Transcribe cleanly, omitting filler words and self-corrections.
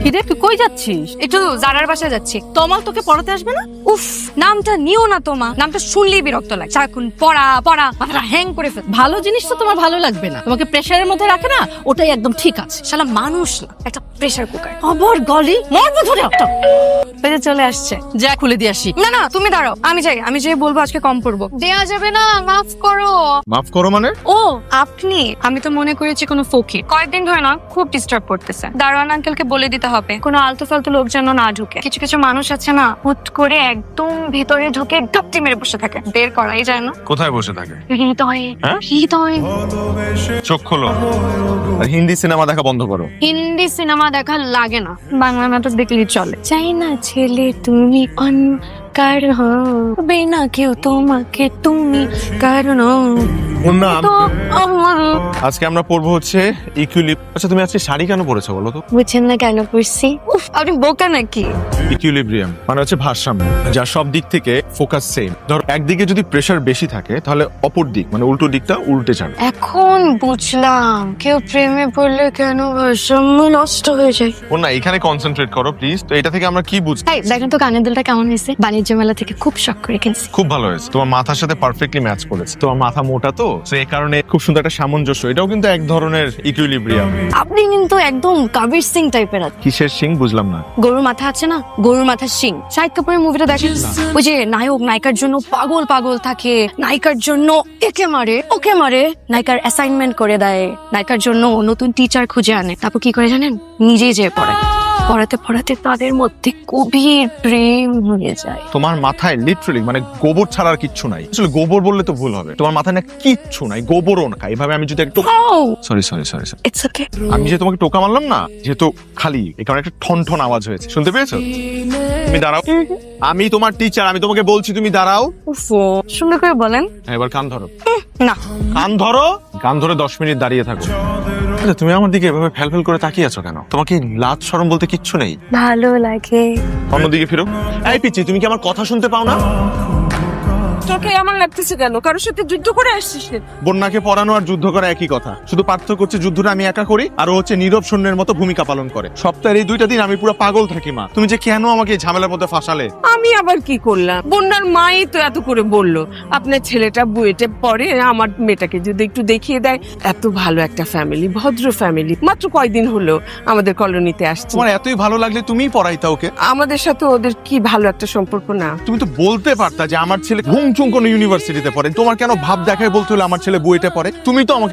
কিরে তুই কই যাচ্ছিস? একটু জারার বাসায় যাচ্ছি। তমাল তোকে পড়াতে আসবে না? উফ, নামটা নিও না তোমা, নামটা শুনলেই বিরক্ত লাগে। সারাক্ষণ পড়া পড়া, মাথাটা হ্যাং করে ফেল। ভালো জিনিস তো তোমার ভালো লাগবে না, তোমাকে প্রেসারের মধ্যে রাখে না, ওটাই একদম ঠিক আছে। শালা মানুষ না, একটা প্রেসার কুকার। আবার গলি মরবো ধরে একটা। ওই যে চলে আসছে। যা খুলে দিয়ে আসি। না না, তুমি দাঁড়াও, আমি যাই বলবো আজকে কম পড়বো। দেয়া যাবে না, মাফ করো। মাফ করো মানে? ও আপনি, আমি তো মনে করেছি কোনো ফকির। কয়েকদিন ধরে না খুব ডিস্টার্ব করতেছে। দারোয়ান আঙ্কেলকে বলে দিতে হবে কোনো আলতু ফালতু লোক যেন না ঢুকে। কিছু কিছু মানুষ আছে না, হুট করে একদম ভিতরে ঢুকে গাপটি মেরে বসে থাকে, বের করাই যায় না। কোথায় বসে থাকে? হৃদয়ে হ্যাঁ? হৃদয়ে। চোখ খোলো আর হিন্দি সিনেমা দেখা বন্ধ করো। হিন্দি সিনেমা দেখা লাগে না, বাংলা নাটক দেখলেই চলে। চাই না ছেলে তুমি কার হবে না কেউ তোমাকে, তুমি কারণ তো আমার। আজকে আমরা পড়বো হচ্ছে ইকুইলিব। আচ্ছা তুমি আজকে শাড়ি কেন পরেছো বলো তো? বুঝছেন না কেন পড়ছি? উফ, আপনি বোকা নাকি? ইকুইলিব্রিয়াম মানে হচ্ছে ভারসাম্য, যা সব দিক থেকে ফোকাস সেম। ধর একদিকে যদি প্রেসার বেশি থাকে তাহলে অপর দিক মানে উল্টো দিকটা উল্টে যাবে। এখন বুঝলাম কেউ প্রেমে পড়লে কেন ভারসাম্য নষ্ট হয়ে যায়। ও না, এখানে কনসেন্ট্রেট করো প্লিজ। তো এটা থেকে আমরা কি বুঝি? এই দেখেন তো কানের দুলটা কেমন হয়েছে, বাণিজ্য মেলা থেকে খুব শখ করে কিনছি। খুব ভালো হয়েছে, তোমার মাথার সাথে পারফেক্টলি ম্যাচ করেছে। তোমার মাথা মোটা তো এই কারণে খুব সুন্দর একটা সামঞ্জস্য। এটাও কিন্তু এক ধরনের ইকুইলিব্রিয়াম। আপনি কিন্তু একদম কবির সিং টাইপের। কিসের সিং বুঝলাম না। গরুর মাথা আছে না, গরুর মাথার সিং। শাহিদ কাপুরের মুভিটা দেখেন, ওই যে নায়ক নায়িকার জন্য পাগল পাগল থাকে, নায়িকার জন্য একে মারে ওকে মারে, নায়িকার অ্যাসাইনমেন্ট করে দেয়, নায়িকার জন্য নতুন টিচার খুঁজে আনে, তারপর কি করে জানেন, নিজেই যেয়ে পড়ে। পড়াতে পড়াতে তাদের মধ্যে গভীর প্রেম হয়ে যায়। তোমার মাথায় লিটারালি মানে গোবর ছাড়া আর কিচ্ছু নাই। আসলে গোবর বললে তো ভুল হবে, তোমার মাথায় না কিচ্ছু নাই, গোবরও না। এভাবে আমি যদি একটু সরি ইটস ওকে। আমি যে তোমাকে টোকা মারলাম না, যেহেতু খালি এই কারণে একটা ঠন ঠন আওয়াজ হয়েছে, শুনতে পেয়েছো? তুমি দাঁড়াও, আমি তোমার টিচার, আমি তোমাকে বলছি তুমি দাঁড়াও। উফো, সুন্দর করে বলেন। হ্যাঁ, এবার কান ধরো। না, কান ধরো। কান ধরে 10 মিনিট দাঁড়িয়ে থাকো। আচ্ছা, তুমি আমার দিকে এভাবে ফেল করে তাকিয়ে আছো কেন? তোমাকে লাজ শরম বলতে কিচ্ছু নেই? ভালো লাগে। অন্যদিকে ফিরো। এই পিচ্চি, তুমি কি আমার কথা শুনতে পাও না? তোকে আমার লাগতেছে কেন? কারোর সাথে যুদ্ধ করে আসছিস? বন্যাকে পড়ানো আর যুদ্ধ করা একই কথা, শুধু পার্থক্য হচ্ছে যুদ্ধটা আমি একা করি আর ও হচ্ছে নীরব সৈন্যের মতো ভূমিকা পালন করে। সপ্তাহের এই 2টা দিন আমি পুরো পাগল থাকি। মা, তুমি যে কেন আমাকে এই ঝামেলার মধ্যে ফাঁসালে? আমি আবার কি করলাম? বন্যার মাই তো এত করে বললো আপনার ছেলেটা বুয়েটে পড়ে, আমার মেয়েটাকে যদি একটু দেখিয়ে দেয়। এত ভালো একটা ফ্যামিলি, ভদ্র ফ্যামিলি, মাত্র কয়দিন হলো আমাদের কলোনিতে আসছে। তোমার এতই ভালো লাগলে তুমিই পড়াইতা ওকে। আমাদের সাথে ওদের কি ভালো একটা সম্পর্ক না? তুমি তো বলতে পারতা যে আমার ছেলে ঘুমচুম কোন ইউনিভার্সিটিতে পড়ে। তোমার কেন ভাব দেখায় বলতে হলো আমার ছেলে বুয়েটে পড়ে? তুমি তো আমাকে